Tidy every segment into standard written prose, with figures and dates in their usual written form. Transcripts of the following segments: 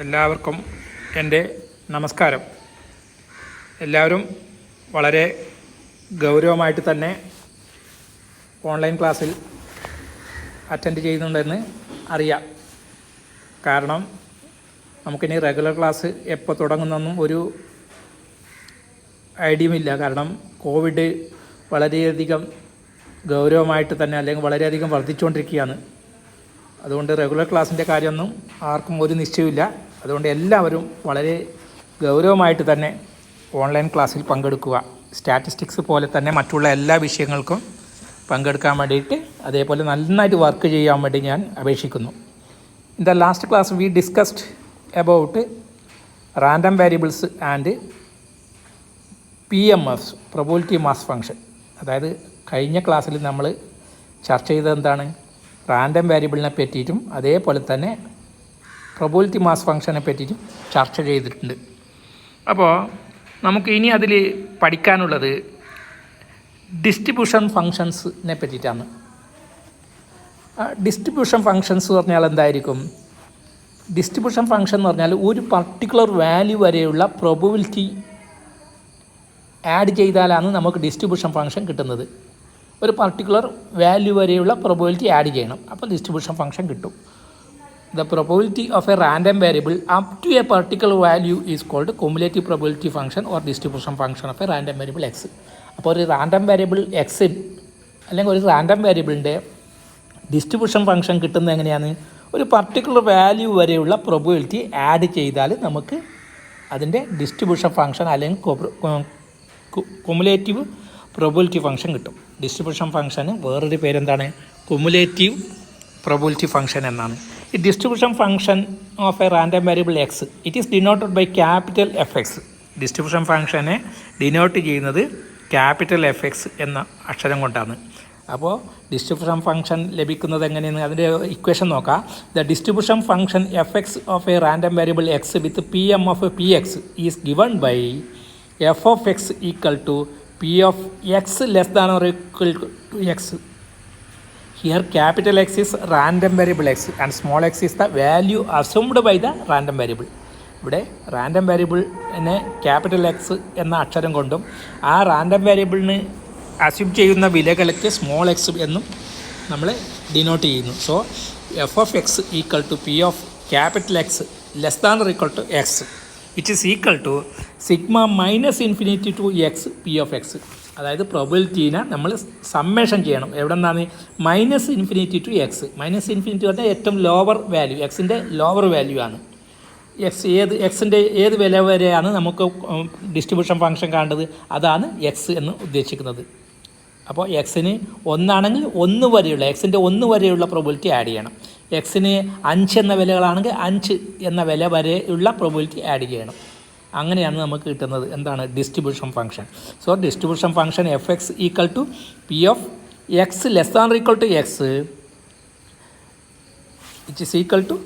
എല്ലാവർക്കും എൻ്റെ നമസ്കാരം. എല്ലാവരും വളരെ ഗൗരവമായിട്ട് തന്നെ ഓൺലൈൻ ക്ലാസ്സിൽ അറ്റൻഡ് ചെയ്യുന്നുണ്ടെന്ന് അറിയാം. കാരണം നമുക്കിനി റെഗുലർ ക്ലാസ് എപ്പോൾ തുടങ്ങുന്നൊന്നും ഒരു ഐഡിയയുമില്ല. കാരണം കോവിഡ് വളരെയധികം ഗൗരവമായിട്ട് തന്നെ അല്ലെങ്കിൽ വളരെയധികം വർദ്ധിച്ചുകൊണ്ടിരിക്കുകയാണ്. അതുകൊണ്ട് റെഗുലർ ക്ലാസ്സിൻ്റെ കാര്യമൊന്നും ആർക്കും ഒരു നിശ്ചയമില്ല. അതുകൊണ്ട് എല്ലാവരും വളരെ ഗൗരവമായിട്ട് തന്നെ ഓൺലൈൻ ക്ലാസ്സിൽ പങ്കെടുക്കുക. സ്റ്റാറ്റിസ്റ്റിക്സ് പോലെ തന്നെ മറ്റുള്ള എല്ലാ വിഷയങ്ങൾക്കും പങ്കെടുക്കാൻ വേണ്ടിയിട്ട് അതേപോലെ നന്നായിട്ട് വർക്ക് ചെയ്യാൻ വേണ്ടി ഞാൻ അപേക്ഷിക്കുന്നു. In the last class we discussed about random variables and PMS probability mass function. അതായത് കഴിഞ്ഞ ക്ലാസ്സിൽ നമ്മൾ ചർച്ച ചെയ്തത് എന്താണ്? റാൻഡം വേരിയബിളിനെ പറ്റിയിട്ടും അതേപോലെ തന്നെ പ്രോബബിലിറ്റി മാസ് ഫംഗ്ഷനെ പറ്റിയിട്ടും ചർച്ച ചെയ്തിട്ടുണ്ട്. അപ്പോൾ നമുക്ക് ഇനി അതിൽ പഠിക്കാനുള്ളത് ഡിസ്ട്രിബ്യൂഷൻ ഫങ്ഷൻസിനെ പറ്റിയിട്ടാണ്. ഡിസ്ട്രിബ്യൂഷൻ ഫങ്ഷൻസ് പറഞ്ഞാൽ എന്തായിരിക്കും? ഡിസ്ട്രിബ്യൂഷൻ ഫങ്ഷൻ എന്ന് പറഞ്ഞാൽ ഒരു പർട്ടിക്കുലർ വാല്യൂ വരെയുള്ള പ്രോബബിലിറ്റി ആഡ് ചെയ്താലാണ് നമുക്ക് ഡിസ്ട്രിബ്യൂഷൻ ഫങ്ഷൻ കിട്ടുന്നത്. ഒരു പർട്ടിക്കുലർ വാല്യൂ വരെയുള്ള പ്രോബബിലിറ്റി ആഡ് ചെയ്യണം, അപ്പോൾ ഡിസ്ട്രിബ്യൂഷൻ ഫങ്ഷൻ കിട്ടും. The probability of a random variable up to a particular value is called cumulative probability function or distribution function of a random variable X. അപ്പോൾ ഒരു random variable എക്സിൽ അല്ലെങ്കിൽ ഒരു random വേരിയബിളിൻ്റെ distribution function കിട്ടുന്നത് എങ്ങനെയാണ്? ഒരു particular value വരെയുള്ള probability add ചെയ്താൽ നമുക്ക് അതിൻ്റെ ഡിസ്ട്രിബ്യൂഷൻ ഫങ്ഷൻ അല്ലെങ്കിൽ കുമുലേറ്റീവ് പ്രോബബിലിറ്റി ഫംഗ്ഷൻ കിട്ടും. ഡിസ്ട്രിബ്യൂഷൻ ഫംഗ്ഷന് വേറൊരു പേരെന്താണ്? കുമുലേറ്റീവ് പ്രോബബിലിറ്റി ഫംഗ്ഷൻ എന്നാണ്. ഈ distribution function of a random variable X it is denoted by capital FX. Distribution ഫംഗ്ഷനെ ഡിനോട്ട് ചെയ്യുന്നത് ക്യാപിറ്റൽ FX എന്ന അക്ഷരം കൊണ്ടാണ്. അപ്പോൾ ഡിസ്ട്രിബ്യൂഷൻ ഫംഗ്ഷൻ ലഭിക്കുന്നത് എങ്ങനെയെന്ന് അതിൻ്റെ ഇക്വേഷൻ നോക്കാം. The distribution function FX of a random variable X with PM of PX is given by f of x equal to p of x less than or equal to x. Here capital X is random variable x and small x is the value assumed by the random variable. ഇവിടെ random വേരിയബിളിനെ capital X എന്ന അക്ഷരം കൊണ്ടും ആ random വേരിയബിളിന് assume ചെയ്യുന്ന വിലകൾക്ക് small X എന്നും നമ്മൾ ഡിനോട്ട് ചെയ്യുന്നു. So f of x equal to p of capital X less than or equal to x which is equal to sigma minus infinity to x p of x. അതായത് പ്രോബബിലിറ്റീനെ നമ്മൾ summation ചെയ്യണം. എവിടെ നിന്നാണ്? Minus infinity to X. Minus infinity പറഞ്ഞാൽ ഏറ്റവും lower value, എക്സിൻ്റെ lower value ആണ്. എക്സിൻ്റെ ഏത് വില വരെയാണ് നമുക്ക് ഡിസ്ട്രിബ്യൂഷൻ ഫംഗ്ഷൻ കാണേണ്ടത്, അതാണ് എക്സ് എന്ന് ഉദ്ദേശിക്കുന്നത്. അപ്പോൾ എക്സിന് 1 ആണെങ്കിൽ 1 വരെയുള്ള എക്സിൻ്റെ 1 വരെയുള്ള പ്രോബബിലിറ്റി ആഡ് ചെയ്യണം. എക്സിന് 5 എന്ന വിലകളാണെങ്കിൽ 5 എന്ന വില വരെയുള്ള പ്രോബബിലിറ്റി ആഡ് ചെയ്യണം. അങ്ങനെയാണ് നമുക്ക് കിട്ടുന്നത് എന്താണ്? Distribution function. So distribution function FX equal to P of X less than equal to X which is equal to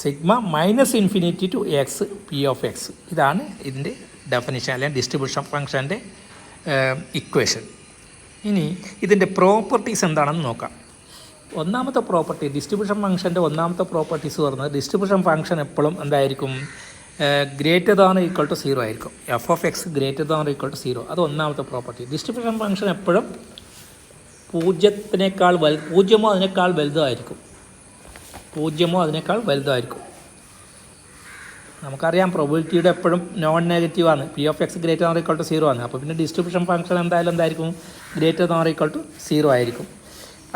sigma minus infinity to X P of X. ഇതാണ് ഇതിൻ്റെ ഡെഫിനിഷൻ അല്ലെങ്കിൽ distribution ഫംഗ്ഷൻ്റെ equation. ഇനി ഇതിൻ്റെ properties എന്താണെന്ന് നോക്കാം. ഒന്നാമത്തെ property, distribution ഫംഗ്ഷൻ്റെ ഒന്നാമത്തെ properties പറയുന്നത് ഡിസ്ട്രിബ്യൂഷൻ ഫംഗ്ഷൻ എപ്പോഴും എന്തായിരിക്കും? ഗ്രേറ്റർ ദാൻ ഈക്വൽ ടു 0 ആയിരിക്കും. f of x greater than equal to 0. അത് ഒന്നാമത്തെ പ്രോപ്പർട്ടി. ഡിസ്ട്രിബ്യൂഷൻ ഫംഗ്ഷൻ എപ്പോഴും പൂജ്യമോ അതിനേക്കാൾ വലുതായിരിക്കും. നമുക്കറിയാം പ്രോബബിലിറ്റിയുടെ എപ്പോഴും നോൺ നെഗറ്റീവ് ആണ്. P of x greater than equal to 0 ആണ്. അപ്പോൾ പിന്നെ ഡിസ്ട്രിബ്യൂഷൻ ഫംഗ്ഷൻ എന്തായിരിക്കും? ഗ്രേറ്റർ ദാൻ ഈക്വൽ ടു 0 ആയിരിക്കും.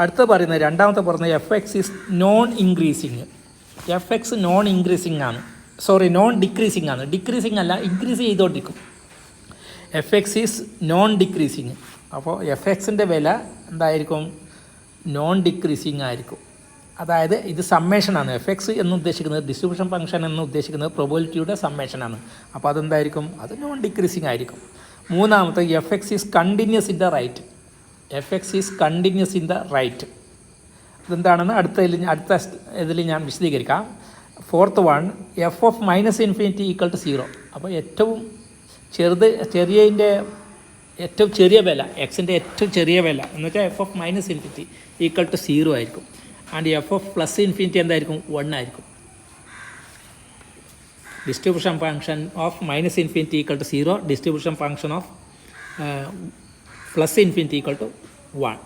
അടുത്ത പറയുന്നത് രണ്ടാമത്തെ പറയുന്നത് FX is non increasing. FX non increasing ആണ്, നോൺ ഡിക്രീസിങ് ആണ്. ഡിക്രീസിങ് അല്ല, ഇൻക്രീസ് ചെയ്തുകൊണ്ടിരിക്കും. FX is non decreasing. അപ്പോൾ FXൻ്റെ വില എന്തായിരിക്കും? നോൺ ഡിക്രീസിങ് ആയിരിക്കും. അതായത് ഇത് സമ്മേഷനാണ്. FX എന്ന് ഉദ്ദേശിക്കുന്നത്, ഡിസ്ട്രിബ്യൂഷൻ ഫംഗ്ഷൻ എന്ന് ഉദ്ദേശിക്കുന്നത് പ്രോബബിലിറ്റിയുടെ സമ്മേഷനാണ്. അപ്പോൾ അതെന്തായിരിക്കും? അത് നോൺ ഡിക്രീസിങ് ആയിരിക്കും. മൂന്നാമത്തെ FX is continuous in the right. FX is continuous in the right. അതെന്താണെന്ന് അടുത്ത ഇതിൽ ഞാൻ വിശദീകരിക്കാം. Fourth one, f of minus infinity equal to 0. അപ്പോൾ ഏറ്റവും ചെറിയ വില, എക്സിൻ്റെ ഏറ്റവും ചെറിയ വില എന്ന് വെച്ചാൽ f of minus infinity equal to 0 ആയിരിക്കും. And f of plus infinity എന്തായിരിക്കും? 1 ആയിരിക്കും. Distribution function of minus infinity equal to 0, distribution function of plus infinity equal to 1.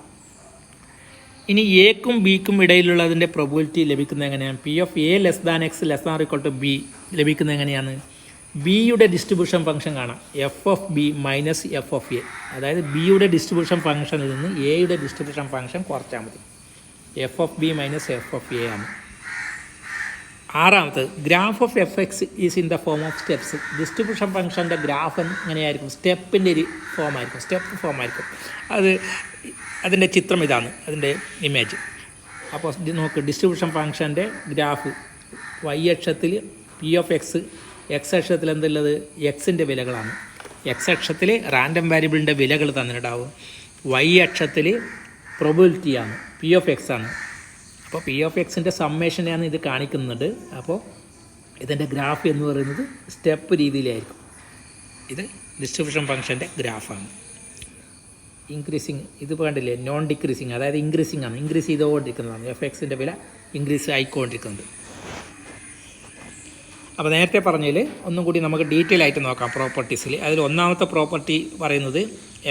ഇനി എക്കും ബിക്കും ഇടയിലുള്ളതിൻ്റെ പ്രോബിലിറ്റി ലഭിക്കുന്നത് എങ്ങനെയാണ്? P of A less than X less than equal to B ലഭിക്കുന്നത് എങ്ങനെയാണ്? ബിയുടെ ഡിസ്ട്രിബ്യൂഷൻ ഫംഗ്ഷൻ കാണാം, F of B minus F of A. അതായത് ബിയുടെ ഡിസ്ട്രിബ്യൂഷൻ ഫംഗ്ഷനിൽ നിന്ന് എയുടെ ഡിസ്ട്രിബ്യൂഷൻ ഫംഗ്ഷൻ കുറച്ചാൽ മതി. F of B minus F of A ആണ്. ആറാമത്, graph of F X is in the form of steps. Distribution ഫംഗ്ഷൻ്റെ ഗ്രാഫ് എങ്ങനെയായിരിക്കും? സ്റ്റെപ്പിൻ്റെ ഒരു ഫോമായിരിക്കും, സ്റ്റെപ്പ് ഫോമായിരിക്കും. അതിൻ്റെ ചിത്രം ഇതാണ്, അതിൻ്റെ ഇമേജ്. അപ്പോൾ നോക്ക്, ഡിസ്ട്രിബ്യൂഷൻ ഫംഗ്ഷൻ്റെ ഗ്രാഫ് വൈ അക്ഷത്തിൽ പി ഓഫ് എക്സ്, എക്സ് അക്ഷത്തിൽ എന്തുള്ളത്? എക്സിൻ്റെ വിലകളാണ്. എക്സ് അക്ഷത്തിൽ റാൻഡം വേരിയബിളിൻ്റെ വിലകൾ തന്നിട്ടുണ്ടാവും. വൈ അക്ഷത്തിൽ പ്രോബിലിറ്റിയാണ്, പി ഓഫ് എക്സ് ആണ്. അപ്പോൾ പി ഓഫ് എക്സിൻ്റെ സമ്മേഷനെയാണ് ഇത് കാണിക്കുന്നത്. അപ്പോൾ ഇതിൻ്റെ ഗ്രാഫ് എന്ന് പറയുന്നത് സ്റ്റെപ്പ് രീതിയിലായിരിക്കും. ഇത് ഡിസ്ട്രിബ്യൂഷൻ ഫംഗ്ഷൻ്റെ ഗ്രാഫാണ്. ഇൻക്രീസിങ്, ഇത് കണ്ടില്ലേ, നോൺ ഡിക്രീസിങ്, അതായത് ഇൻക്രീസിങ് ആണ്, ഇൻക്രീസ് ചെയ്തുകൊണ്ടിരിക്കുന്നതാണ്. എഫ് എക്സിൻ്റെ വില ഇൻക്രീസ് ആയിക്കൊണ്ടിരിക്കുന്നത്. അപ്പോൾ നേരത്തെ പറഞ്ഞതിൽ ഒന്നും കൂടി നമുക്ക് ഡീറ്റെയിൽ ആയിട്ട് നോക്കാം പ്രോപ്പർട്ടീസിൽ. അതിൽ ഒന്നാമത്തെ പ്രോപ്പർട്ടി പറയുന്നത്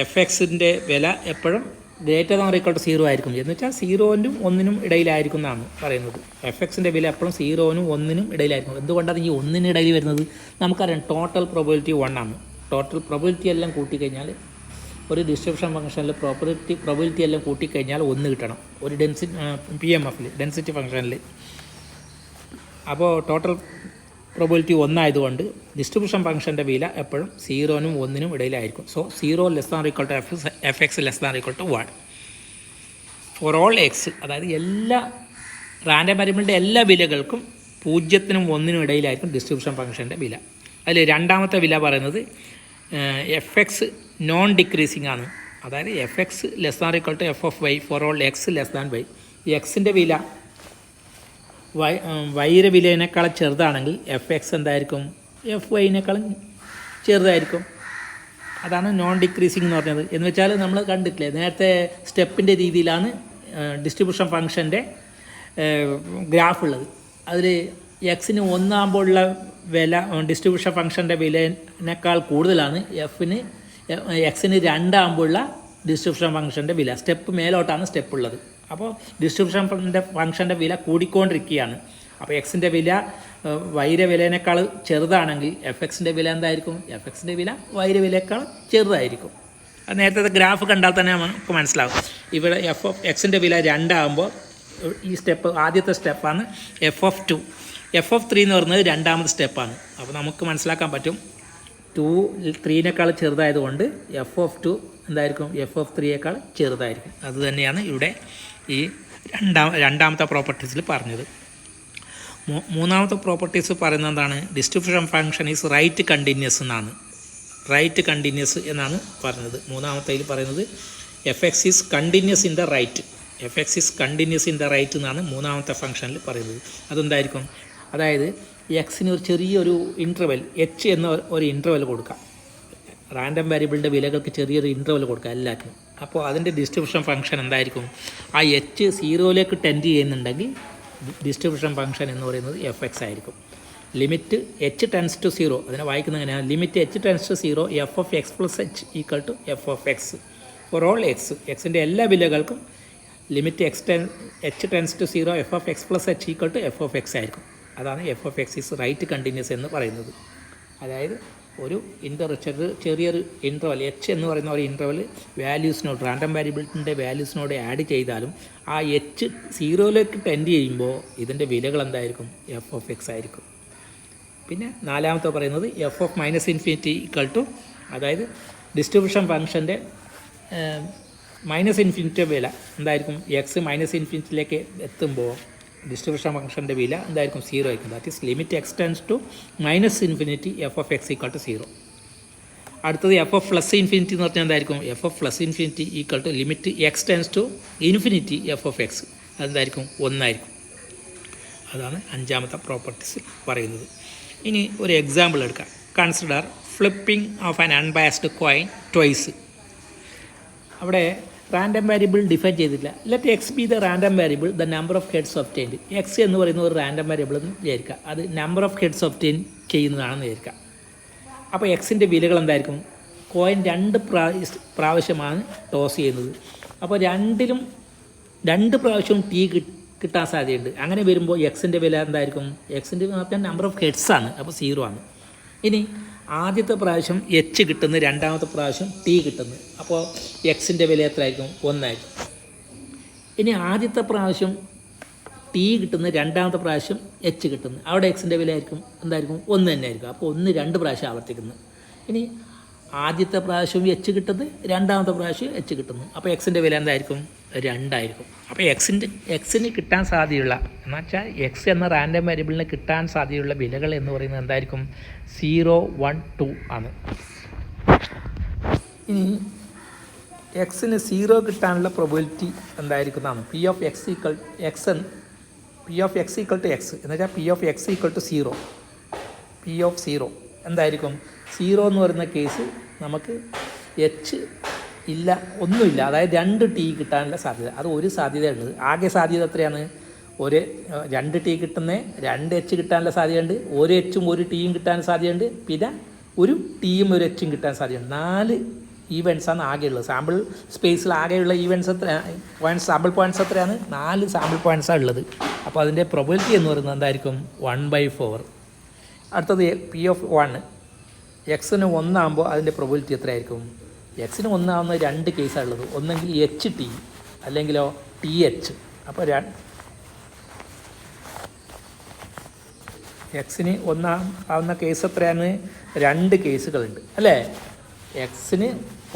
എഫ് എക്സിൻ്റെ വില എപ്പോഴും greater than or equal to 0 ആയിരിക്കും. എന്ന് വെച്ചാൽ 0നും 1നും ഇടയിലായിരിക്കും എന്നാണ് പറയുന്നത്. എഫ് എക്സിൻ്റെ വില എപ്പോഴും 0നും 1നും ഇടയിലായിരിക്കും. എന്തുകൊണ്ടാണ് ഈ 1ന് ഇടയിൽ വരുന്നത്? നമുക്കറിയാം, ടോട്ടൽ പ്രോബിലിറ്റി 1 ആണ്. ടോട്ടൽ പ്രോബിലിറ്റി എല്ലാം കൂട്ടിക്കഴിഞ്ഞാൽ, ഒരു ഡിസ്ട്രിബ്യൂഷൻ ഫംഗ്ഷനിൽ പ്രോബിലിറ്റി എല്ലാം കൂട്ടിക്കഴിഞ്ഞാൽ 1 കിട്ടണം, ഒരു പി എം എഫിൽ ഡെൻസിറ്റി ഫംഗ്ഷനിൽ. അപ്പോൾ ടോട്ടൽ പ്രോബിലിറ്റി 1 ആയതുകൊണ്ട് ഡിസ്ട്രിബ്യൂഷൻ ഫംഗ്ഷൻ്റെ വില എപ്പോഴും 0നും 1നും ഇടയിലായിരിക്കും. So 0 less than equal to F X less than equal to 1 for all x. അതായത് എല്ലാ റാൻഡം വേരിയബിളിൻ്റെ എല്ലാ വിലകൾക്കും 0നും 1നും ഇടയിലായിരിക്കും ഡിസ്ട്രിബ്യൂഷൻ ഫംഗ്ഷൻ്റെ വില. അതിൽ രണ്ടാമത്തെ വില പറയുന്നത് എഫ് എക്സ് നോൺ ഡിക്രീസിങ് ആണ്. അതായത് F X less than equal to F of Y for all X less than Y. ഈ എക്സിൻ്റെ വില വൈയുടെ വിലയേക്കാളും ചെറുതാണെങ്കിൽ എഫ് എക്സ് എന്തായിരിക്കും? എഫ് വൈനേക്കാളും ചെറുതായിരിക്കും. അതാണ് നോൺ ഡിക്രീസിങ് എന്ന് പറഞ്ഞത്. എന്ന് വെച്ചാൽ നമ്മൾ കണ്ടിട്ടില്ലേ, നേരത്തെ സ്റ്റെപ്പിൻ്റെ രീതിയിലാണ് ഡിസ്ട്രിബ്യൂഷൻ ഫംഗ്ഷൻ്റെ ഗ്രാഫ് ഉള്ളത്. അതിൽ എക്സിന് 1 ആകുമ്പോഴുള്ള വില ഡിസ്ട്രിബ്യൂഷൻ ഫംഗ്ഷൻ്റെ വിലയേക്കാൾ കൂടുതലാണ് എക്സിന് 2 ആകുമ്പോഴുള്ള ഡിസ്ട്രിബ്യൂഷൻ ഫംഗ്ഷൻ്റെ വില. സ്റ്റെപ്പ് മേലോട്ടാണ് സ്റ്റെപ്പ് ഉള്ളത്. അപ്പോൾ ഡിസ്ട്രിബ്യൂഷൻ ഫംഗ്ഷൻ്റെ വില കൂടിക്കൊണ്ടിരിക്കുകയാണ്. അപ്പോൾ എക്സിൻ്റെ വില വൈയുടെ വിലയേക്കാൾ ചെറുതാണെങ്കിൽ എഫ് എക്സിൻ്റെ വില എന്തായിരിക്കും? എഫ് എക്സിൻ്റെ വില വൈയുടെ വിലയേക്കാൾ ചെറുതായിരിക്കും. അത് നേരത്തെ ഗ്രാഫ് കണ്ടാൽ തന്നെ നമുക്ക് മനസ്സിലാവും. ഇവിടെ എഫ് ഓഫ് എക്സിൻ്റെ വില 2 ആകുമ്പോൾ ഈ സ്റ്റെപ്പ് ആദ്യത്തെ സ്റ്റെപ്പാണ് എഫ് ഓഫ് 2. എഫ് ഓഫ് 3 എന്ന് പറയുന്നത് രണ്ടാമത്തെ സ്റ്റെപ്പാണ്. അപ്പോൾ നമുക്ക് മനസ്സിലാക്കാൻ പറ്റും 2 3നേക്കാൾ ചെറുതായതുകൊണ്ട് എഫ് ഓഫ് 2 എന്തായിരിക്കും? എഫ് ഓഫ് 3യേക്കാൾ ചെറുതായിരിക്കും. അതുതന്നെയാണ് ഇവിടെ ഈ രണ്ടാമത്തെ പ്രോപ്പർട്ടീസിൽ പറഞ്ഞത്. മൂന്നാമത്തെ പ്രോപ്പർട്ടീസ് പറയുന്നത് എന്താണ്? Distribution function is right continuous എന്നാണ്. റൈറ്റ് കണ്ടിന്യൂസ് എന്നാണ് പറഞ്ഞത്. മൂന്നാമത്തേൽ പറയുന്നത് F X is continuous in the right. F X is continuous in the right എന്നാണ് മൂന്നാമത്തെ ഫംഗ്ഷനിൽ പറയുന്നത്. അതെന്തായിരിക്കും? അതായത് എക്സിന് ഒരു ചെറിയൊരു ഇൻ്റർവെൽ എച്ച് എന്ന ഒരു ഇൻ്റർവെൽ കൊടുക്കാം. റാൻഡം വേരിയബിളിൻ്റെ വിലകൾക്ക് ചെറിയൊരു ഇൻ്റർവെൽ കൊടുക്കാം എല്ലാറ്റിനും. അപ്പോൾ അതിൻ്റെ ഡിസ്ട്രിബ്യൂഷൻ ഫംഗ്ഷൻ എന്തായിരിക്കും? ആ എച്ച് 0ലേക്ക് ടെൻഡ് ചെയ്യുന്നുണ്ടെങ്കിൽ ഡിസ്ട്രിബ്യൂഷൻ ഫംഗ്ഷൻ എന്ന് പറയുന്നത് എഫ് എക്സ് ആയിരിക്കും. ലിമിറ്റ് എച്ച് ടെൻസ് ടു 0, അതിനെ വായിക്കുന്നത് എങ്ങനെയാണ്? Limit h tends to 0 F of x plus h equal to F of x for all x. എക്സിൻ്റെ എല്ലാ വിലകൾക്കും limit h tends to 0 F of x plus h equal to F of x ആയിരിക്കും. അതാണ് F of x is right continuous എന്ന് പറയുന്നത്. അതായത് ഒരു ചെറിയൊരു ഇൻ്റർവൽ എച്ച് എന്ന് പറയുന്ന ഒരു ഇൻ്റർവൽ വാല്യൂസിനോട്, റാൻഡം വേരിയബിളിൻ്റെ വാല്യൂസിനോട് ആഡ് ചെയ്താലും ആ എച്ച് 0ലേക്ക് ടെൻഡ് ചെയ്യുമ്പോൾ ഇതിൻ്റെ വിലകൾ എന്തായിരിക്കും? എഫ് ഓഫ് എക്സ് ആയിരിക്കും. പിന്നെ നാലാമത്തെ പറയുന്നത് F of minus infinity equal to, അതായത് ഡിസ്ട്രിബ്യൂഷൻ ഫംഗ്ഷൻ്റെ മൈനസ് ഇൻഫിനിറ്റി വില എന്തായിരിക്കും? എക്സ് മൈനസ് ഇൻഫിനിറ്റിയിലേക്ക് എത്തുമ്പോൾ ഡിസ്ട്രിബ്യൂഷൻ ഫംഗ്ഷൻ്റെ വില എന്തായിരിക്കും? 0 ആയിരിക്കും. That is limit x tends to minus infinity F of x equal to 0. അടുത്തത് എഫ് ഓഫ് പ്ലസ് ഇൻഫിനിറ്റി എന്ന് പറഞ്ഞാൽ എന്തായിരിക്കും? F of plus infinity equal to limit x tends to infinity F of x. അതെന്തായിരിക്കും? 1 ആയിരിക്കും. അതാണ് അഞ്ചാമത്തെ properties പറയുന്നത്. ഇനി ഒരു എക്സാമ്പിൾ എടുക്കാം. Consider flipping of an unbiased coin twice. അവിടെ റാൻഡം വേരിയബിൾ ഡിഫൈൻ ചെയ്തിട്ടില്ല. Let X be the random variable the number of heads obtained. X എന്ന് പറയുന്ന ഒരു റാൻഡം വേരിയബിൾ എന്ന് വിചാരിക്കുക. അത് നമ്പർ ഓഫ് ഹെഡ്സ് ഒബ്റ്റൈൻ ചെയ്യുന്നതാണെന്ന് വിചാരിക്കാം. അപ്പോൾ എക്സിൻ്റെ വിലകൾ എന്തായിരിക്കും? കോയിൻ 2 പ്രാവശ്യമാണ് ടോസ് ചെയ്യുന്നത്. അപ്പോൾ രണ്ട് പ്രാവശ്യവും ടി കിട്ടാൻ സാധ്യതയുണ്ട്. അങ്ങനെ വരുമ്പോൾ എക്സിൻ്റെ വില എന്തായിരിക്കും? എക്സിൻ്റെ പറഞ്ഞാൽ നമ്പർ ഓഫ് ഹെഡ്സ് ആണ്, അപ്പോൾ 0 ആണ്. ഇനി ആദ്യത്തെ പ്രാവശ്യം എച്ച് കിട്ടുന്നു, രണ്ടാമത്തെ പ്രാവശ്യം ടി കിട്ടുന്നു, അപ്പോൾ എക്സിൻ്റെ വില എത്രയായിരിക്കും? 1 ആയിരിക്കും. ഇനി ആദ്യത്തെ പ്രാവശ്യം ടി കിട്ടുന്നു, രണ്ടാമത്തെ പ്രാവശ്യം എച്ച് കിട്ടുന്നു, അവിടെ എക്സിൻ്റെ വില ആയിരിക്കും എന്തായിരിക്കും? 1 തന്നെ ആയിരിക്കും. അപ്പോൾ 1 2 പ്രാവശ്യം ആവർത്തിക്കുന്നു. ഇനി ആദ്യത്തെ പ്രാവശ്യം എച്ച് കിട്ടുന്നത്, രണ്ടാമത്തെ പ്രാവശ്യം എച്ച് കിട്ടുന്നു, അപ്പോൾ എക്സിൻ്റെ വില എന്തായിരിക്കും? 2 ആയിരിക്കും. അപ്പോൾ എക്സിന് കിട്ടാൻ സാധ്യതയുള്ള എന്ന് വെച്ചാൽ എക്സ് എന്ന റാൻഡം വേരിയബിളിന് കിട്ടാൻ സാധ്യതയുള്ള വിലകൾ എന്ന് പറയുന്നത് എന്തായിരിക്കും? 0 1 2 ആണ്. ഇനി എക്സിന് 0 കിട്ടാനുള്ള പ്രോബിലിറ്റി എന്തായിരിക്കുന്നതാണ്? P of x equal to x എന്ന് വെച്ചാൽ P of x equal to 0. P of 0 എന്തായിരിക്കും? 0 എന്ന് പറയുന്ന കേസ് നമുക്ക് എച്ച് ഇല്ല, ഒന്നുമില്ല, അതായത് 2 ടി കിട്ടാനുള്ള സാധ്യത, അത് ഒരു സാധ്യതയുള്ളത്. ആകെ സാധ്യത എത്രയാണ്? 2 ടി കിട്ടുന്ന 2 എച്ച് കിട്ടാനുള്ള സാധ്യതയുണ്ട്, 1 എച്ചും 1 ടിയും കിട്ടാൻ സാധ്യതയുണ്ട്, പിന്നെ 1 ടിയും 1 എച്ചും കിട്ടാൻ സാധ്യതയുണ്ട്. 4 ഈവൻസാണ് ആകെയുള്ളത്. സാമ്പിൾ സ്പേസിൽ ആകെയുള്ള ഈവൻസ് സാമ്പിൾ പോയിൻറ്റ്സ് എത്രയാണ്? 4 സാമ്പിൾ പോയിൻറ്റ്സാണ് ഉള്ളത്. അപ്പോൾ അതിൻ്റെ പ്രോബിലിറ്റി എന്ന് പറയുന്നത് എന്തായിരിക്കും? 1/4. അടുത്തത് പി ഓഫ് 1. എക്സിന് 1 ആകുമ്പോൾ അതിൻ്റെ പ്രോബിലിറ്റി എത്രയായിരിക്കും? എക്സിന് 1 ആവുന്ന 2 കേസാണ് ഉള്ളത്. ഒന്നെങ്കിൽ എച്ച് ടി അല്ലെങ്കിലോ ടി എച്ച്. അപ്പോൾ എക്സിന് 1 ആവുന്ന കേസ് എത്രയാണ്? 2 കേസുകളുണ്ട് അല്ലേ? എക്സിന്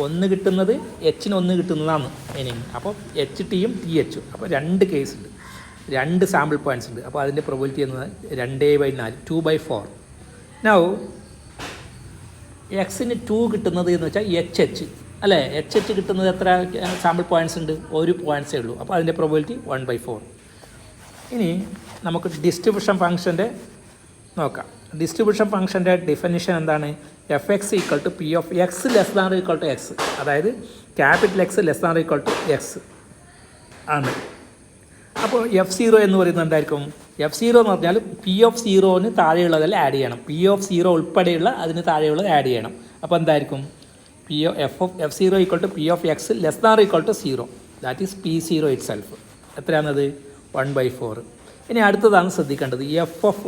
1 കിട്ടുന്നത്, എച്ചിന് 1 കിട്ടുന്നതാണ് മീനിങ്. അപ്പോൾ എച്ച് ടിയും ടി എച്ചും, അപ്പോൾ 2 കേസുണ്ട്, 2 സാമ്പിൾ പോയിൻറ്റ്സ് ഉണ്ട്. അപ്പോൾ അതിൻ്റെ പ്രോബിലിറ്റി എന്നത് 2/4, 2/4. നൗ എക്സിന് 2 കിട്ടുന്നത് എന്ന് വെച്ചാൽ എച്ച് അല്ലേ? എച്ച് കിട്ടുന്നത് എത്ര സാമ്പിൾ പോയിൻറ്റ്സ് ഉണ്ട്? 1 പോയിൻറ്റ്സേ ഉള്ളൂ. അപ്പോൾ അതിൻ്റെ പ്രോബിലിറ്റി 1/4. ഇനി നമുക്ക് ഡിസ്ട്രിബ്യൂഷൻ ഫംഗ്ഷൻ്റെ നോക്കാം. ഡിസ്ട്രിബ്യൂഷൻ ഫംഗ്ഷൻ്റെ ഡെഫിനിഷൻ എന്താണ്? F x equal to P of X less than equal to x, അതായത് capital x less than equal to x ആണ്. അപ്പോൾ F0 എന്ന് പറയുന്നത് എന്തായിരിക്കും? F0 എന്ന് പറഞ്ഞാൽ പി ഓഫ് 0ന് താഴെയുള്ളതെല്ലാം ആഡ് ചെയ്യണം. പി ഓഫ് 0 ഉൾപ്പെടെയുള്ള അതിന് താഴെയുള്ളത് ആഡ് ചെയ്യണം. അപ്പോൾ എന്തായിരിക്കും? F0 equal to P of X less than equal to 0, that is P0 itself. എത്രയാണത്? 1/4. ഇനി അടുത്തതാണ് ശ്രദ്ധിക്കേണ്ടത്, F of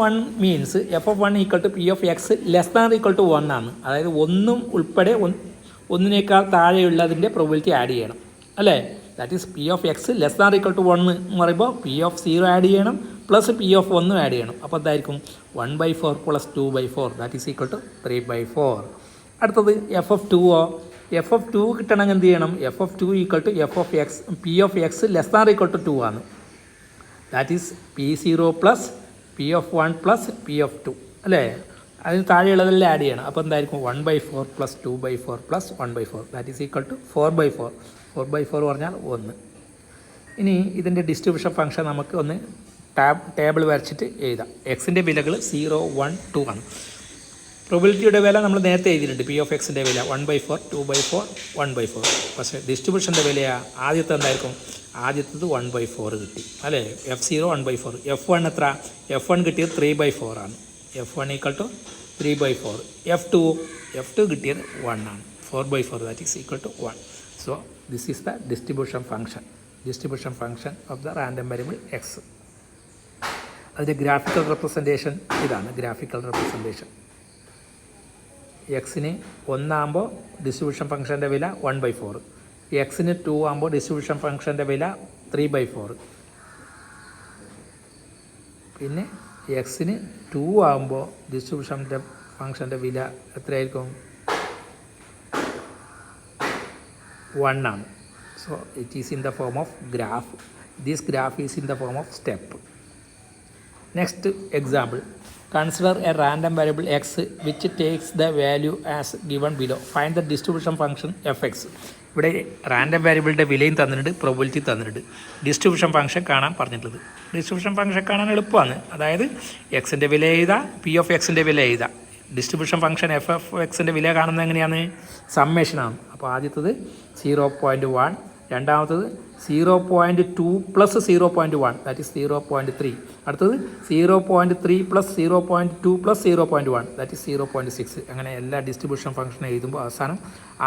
1 means F of 1 equal to P of X less than equal to 1 ആണ്. അതായത് 1 ഉൾപ്പെടെ 1 താഴെയുള്ളതിൻ്റെ പ്രോബിലിറ്റി ആഡ് ചെയ്യണം അല്ലേ? That is P of X less than equal to 1 എന്ന് പറയുമ്പോൾ പി ഓഫ് 0 ആഡ് ചെയ്യണം, പ്ലസ് പി ഓഫ് 1 ആഡ് ചെയ്യണം. അപ്പോൾ എന്തായിരിക്കും? 1/4 plus 2/4, that is equal to 3/4. അടുത്തത് എഫ് ഓഫ് 2. എഫ് ഓഫ് 2 കിട്ടണമെങ്കിൽ എന്ത് ചെയ്യണം? F of 2 equal to F of X P of X less than equal to 2 ആണ്. That is P0 plus P of 1 plus P of 2 അല്ലേ? അതിന് താഴെയുള്ളതെല്ലാം add ചെയ്യണം. അപ്പോൾ എന്തായിരിക്കും? 1/4 plus 2/4 plus 1/4, that is equal to 4/4. 4/4 പറഞ്ഞാൽ 1. ഇനി ഇതിൻ്റെ ഡിസ്ട്രിബ്യൂഷൻ ഫംഗ്ഷൻ നമുക്ക് ഒന്ന് ടേബിൾ വരച്ചിട്ട് എഴുതാം. എക്സിൻ്റെ വിലകൾ 0 1 2 ആണ്. പ്രോബിലിറ്റിയുടെ വില നമ്മൾ നേരത്തെ എഴുതിയിട്ടുണ്ട്. പി ഓഫ് എക്സിൻ്റെ വില 1/4 2/4 1/4. പക്ഷേ ഡിസ്ട്രിബ്യൂഷൻ്റെ വില ആദ്യത്തെ എന്തായിരിക്കും? ആദ്യത്തത് 1/4 കിട്ടി അല്ലേ? F0 1/4. F1 എത്ര? F1 കിട്ടിയത് 3/4 ആണ്. F1 equal to 3/4. F2 കിട്ടിയത് 1 ആണ്. 4/4, that is equal to 1. So this is the distribution function of the random variable X. അതിൻ്റെ ഗ്രാഫിക്കൽ റെപ്രസെൻറ്റേഷൻ ഇതാണ്. ഗ്രാഫിക്കൽ റെപ്രസെൻറ്റേഷൻ എക്സിന് 1 ആകുമ്പോൾ ഡിസ്ട്രിബ്യൂഷൻ ഫംഗ്ഷൻ്റെ വില 1/4, എക്സിന് 2 ആകുമ്പോൾ ഡിസ്ട്രിബ്യൂഷൻ ഫംഗ്ഷൻ്റെ വില 3/4, പിന്നെ എക്സിന് 2 ആകുമ്പോൾ ഡിസ്ട്രിബ്യൂഷൻ്റെ ഫംഗ്ഷൻ്റെ വില എത്രയായിരിക്കും? 1 ആണ്. So it is in the form of graph. This graph is in the form of step. Next example, consider A random variable X which takes the value as given below. Find the distribution function F X. ഇവിടെ random വേരിയബിളിൻ്റെ വിലയും തന്നിട്ടുണ്ട്, probability തന്നിട്ടുണ്ട്, distribution function കാണാൻ പറഞ്ഞിട്ടുള്ളത്. Distribution function കാണാൻ എളുപ്പമാണ്. അതായത് എക്സിൻ്റെ വില എഴുതാം, പി ഓഫ് എക്സിൻ്റെ വില എഴുതാം. ഡിസ്ട്രിബ്യൂഷൻ ഫംഗ്ഷൻ എഫ് ഓഫ് എക്സിൻ്റെ വില കാണുന്നത് എങ്ങനെയാണ്? സമ്മേഷനാണ്. അപ്പോൾ ആദ്യത്തത് 0.1, രണ്ടാമത്തത് 0.2 പ്ലസ് 0.1 ദാറ്റ് ഈസ് 0.3. അടുത്തത് 0.3 പ്ലസ് 0.2 പ്ലസ് 0.1 ദാറ്റ് ഈസ് 0.6. അങ്ങനെ എല്ലാ ഡിസ്ട്രിബ്യൂഷൻ ഫംഗ്ഷൻ എഴുതുമ്പോൾ അവസാനം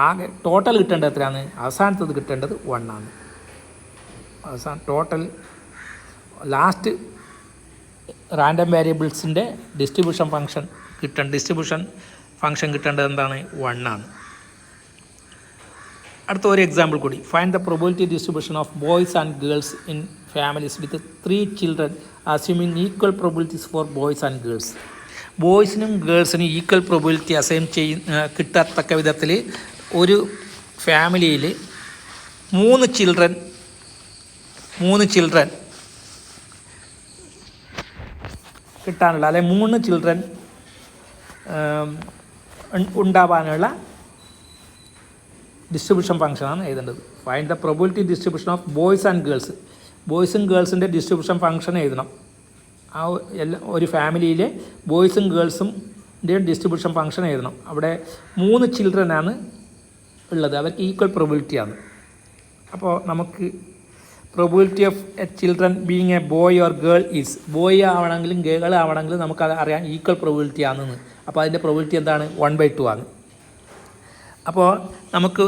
ആകെ ടോട്ടൽ കിട്ടേണ്ടത് എത്രയാണ്? അവസാനത്തത് കിട്ടേണ്ടത് 1 ആണ്. അവസാനം ടോട്ടൽ ലാസ്റ്റ് റാൻഡം വേരിയബിൾസിൻ്റെ ഡിസ്ട്രിബ്യൂഷൻ ഫംഗ്ഷൻ കിട്ടേണ്ടത് എന്താണ്? 1 ആണ്. അടുത്ത ഒരു എക്സാമ്പിൾ കൂടി. Find the probability distribution of boys and girls in families with 3 children assuming equal probabilities for boys and girls. ബോയ്സിനും ഗേൾസിനും ഈക്വൽ പ്രോബബിലിറ്റി അസൈൻ കിട്ടത്തക്ക വിധത്തിൽ ഒരു ഫാമിലിയിൽ 3 ചിൽഡ്രൻ കിട്ടാനുള്ള അല്ലെങ്കിൽ 3 ചിൽഡ്രൻ ഉണ്ടാവാനുള്ള ഡിസ്ട്രിബ്യൂഷൻ ഫംഗ്ഷനാണ് എഴുതേണ്ടത്. Find the probability distribution of boys and girls. ബോയ്സും ഗേൾസിൻ്റെ ഡിസ്ട്രിബ്യൂഷൻ ഫംഗ്ഷൻ എഴുതണം. ആ ഒരു ഫാമിലിയിലെ ബോയ്സും ഗേൾസിൻ്റെ ഡിസ്ട്രിബ്യൂഷൻ ഫംഗ്ഷൻ എഴുതണം. അവിടെ 3 ചിൽഡ്രനാണ് ഉള്ളത്, അവർക്ക് ഈക്വൽ പ്രോബബിലിറ്റിയാണ്. അപ്പോൾ നമുക്ക് probability of a children being a boy or girl is, boy ആവണമെങ്കിലും ഗേൾ ആവണമെങ്കിലും നമുക്കത് അറിയാം ഈക്വൽ പ്രോബബിലിറ്റി ആണെന്ന്. അപ്പോൾ അതിൻ്റെ പ്രോബബിലിറ്റി എന്താണ്? 1/2 ആണ്. അപ്പോൾ നമുക്ക്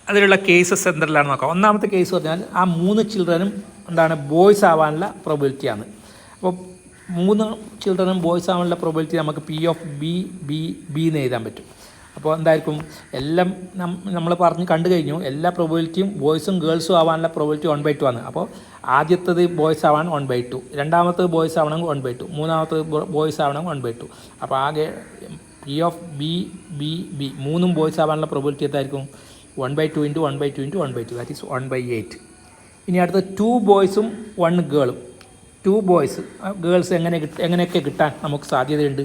അതിലുള്ള കേസസ് എന്തെല്ലാം നോക്കാം. ഒന്നാമത്തെ കേസ് പറഞ്ഞാൽ ആ 3 ചിൽഡ്രനും എന്താണ്? ബോയ്സ് ആവാനുള്ള പ്രോബബിലിറ്റിയാണ്. അപ്പോൾ 3 ചിൽഡ്രനും ബോയ്സ് ആവാനുള്ള പ്രോബബിലിറ്റി നമുക്ക് P(B) എന്ന് എഴുതാൻ പറ്റും. അപ്പോൾ എന്തായിരിക്കും? എല്ലാം നമ്മൾ കണ്ടു കഴിഞ്ഞു. എല്ലാ പ്രോബബിലിറ്റിയും ബോയ്സും ഗേൾസും ആവാനുള്ള പ്രോബബിലിറ്റി 1/2 ആണ്. അപ്പോൾ ആദ്യത്തേത് ബോയ്സ് ആവാൻ 1/2, രണ്ടാമത്തേത് ബോയ്സ് ആവണമെങ്കിൽ 1/2, മൂന്നാമത്തേത് ബോയ്സ് ആവണമെങ്കിൽ 1/2. അപ്പോൾ ആകെ P(B) 3 ബോയ്സ് ആവാനുള്ള പ്രോബബിലിറ്റി എന്തായിരിക്കും? 1/2 × 1/2 × 1/2 ദാറ്റ് ഈസ് 1/8. ഇനി അടുത്ത 2 ബോയ്സും 1 ഗേളും. 2 ബോയ്സ് ഗേൾസ് എങ്ങനെയൊക്കെ കിട്ടാൻ നമുക്ക് സാധ്യതയുണ്ട്?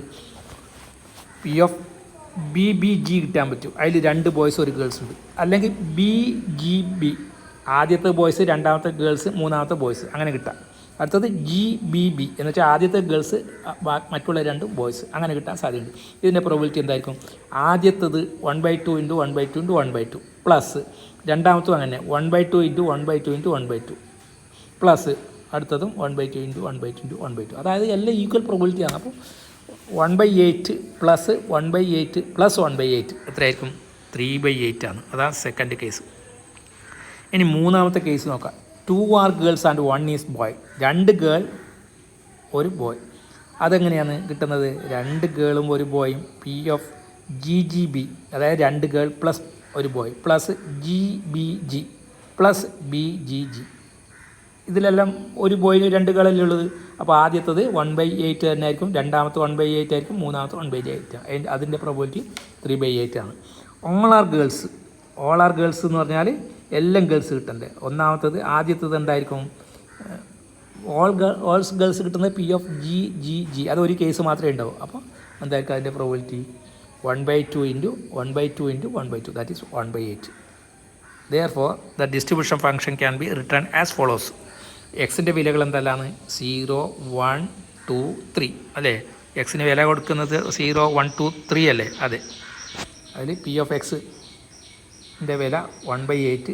P(BG) കിട്ടാൻ പറ്റും. അതിൽ 2 ബോയ്സ് 1 ഗേൾസ് ഉണ്ട്. അല്ലെങ്കിൽ BGB, ആദ്യത്തെ ബോയ്സ്, രണ്ടാമത്തെ ഗേൾസ്, മൂന്നാമത്തെ ബോയ്സ്, അങ്ങനെ കിട്ടാം. അടുത്തത് GBB എന്ന് വെച്ചാൽ ആദ്യത്തെ ഗേൾസ്, മറ്റുള്ള 2 ബോയ്സ്, അങ്ങനെ കിട്ടാൻ സാധ്യതയുണ്ട്. ഇതിൻ്റെ പ്രോബബിലിറ്റി എന്തായിരിക്കും? ആദ്യത്തത് 1/2 × 1/2 × 1/2 പ്ലസ് രണ്ടാമത്തും അങ്ങനെ 1/2 × 1/2 × 1/2 പ്ലസ് അടുത്തതും 1/2 × 1/2 × 1/2. അതായത് എല്ലാം ഈക്വൽ പ്രോബബിലിറ്റിയാണ്. അപ്പോൾ 1/8 പ്ലസ് 1/8 പ്ലസ് 1/8 എത്രയായിരിക്കും? 3/8 ആണ്. അതാണ് സെക്കൻഡ് കേസ്. ഇനി മൂന്നാമത്തെ കേസ് നോക്കാം. 2 are girls and 1 is boy. 2 girl 1 boy. അതെങ്ങനെയാണ് കിട്ടുന്നത്? 2 ഗേളും 1 ബോയും P(GGB) അതായത് 2 girl plus 1 boy plus GBG plus BGG. ഇതിലെല്ലാം 1 ബോയിന് 2 ഗേളല്ലേ ഉള്ളത്. അപ്പോൾ ആദ്യത്തത് 1/8 തന്നെ ആയിരിക്കും, രണ്ടാമത്തെ 1/8 ആയിരിക്കും, മൂന്നാമത്തെ 1/8. അതിൻ്റെ പ്രോബബിലിറ്റി 3/8 ആണ്. ഓൾ ആർ ഗേൾസ് എന്ന് പറഞ്ഞാൽ എല്ലാം ഗേൾസ് കിട്ടണ്ടേ. ആദ്യത്തത് എന്തായിരിക്കും? ഓൾസ് ഗേൾസ് കിട്ടുന്നത് P(GGG). അതൊരു കേസ് മാത്രമേ ഉണ്ടാവൂ. അപ്പോൾ എന്തായിരിക്കും അതിൻ്റെ probability? 1/2 × 1/2 × 1/2 that is 1/8. Therefore the distribution function can be written as follows. എക്സിൻ്റെ വിലകൾ എന്തെല്ലാം? 0, 1, 2, 3 അല്ലേ? എക്സിന് വില കൊടുക്കുന്നത് 0, 1, 2, 3 അല്ലേ? അതെ. അതിൽ P(X)ൻ്റെ വില 1/8,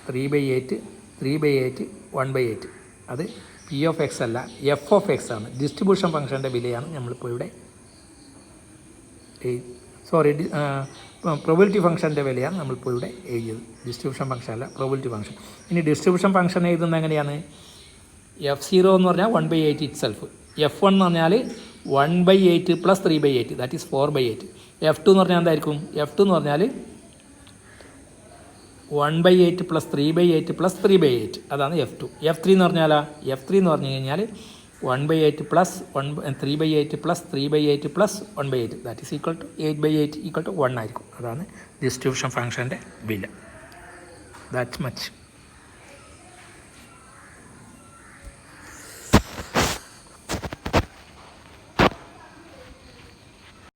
3/8, 3/8, 1/8. അത് P(X) അല്ല, F(X) ആണ്. ഡിസ്ട്രിബ്യൂഷൻ ഫംഗ്ഷൻ്റെ വിലയാണ് നമ്മളിപ്പോൾ ഇവിടെ പ്രോബബിലിറ്റി ഫംഗ്ഷൻ്റെ വിലയാണ് നമ്മളിപ്പോൾ ഇവിടെ എഴുതിയത്. ഡിസ്ട്രിബ്യൂഷൻ ഫംഗ്ഷൻ അല്ല, പ്രോബബിലിറ്റി ഫംഗ്ഷൻ. ഇനി ഡിസ്ട്രിബ്യൂഷൻ ഫംഗ്ഷൻ എഴുതുന്നത് എങ്ങനെയാണ്? F0 എന്ന് പറഞ്ഞാൽ 1/8 ഇറ്റ്സെൽഫ്. F1 എന്ന് പറഞ്ഞാൽ 1/8 പ്ലസ് 3/8 ദാറ്റ് ഈസ് 4/8. F2 എന്ന് പറഞ്ഞാൽ എന്തായിരിക്കും? F2 എന്ന് പറഞ്ഞാൽ 1/8 പ്ലസ് 3/8 പ്ലസ് 3/8 അതാണ് F2. F3 എന്ന് പറഞ്ഞാൽ F3 എന്ന് പറഞ്ഞു കഴിഞ്ഞാൽ 1/8 plus 3/8 plus 3/8 plus 1/8 that is equal to 8/8 equal to 1 ആയിരിക്കും. അതാണ് ഡിസ്ട്രിബ്യൂഷൻ ഫംഗ്ഷൻ്റെ വില. That much.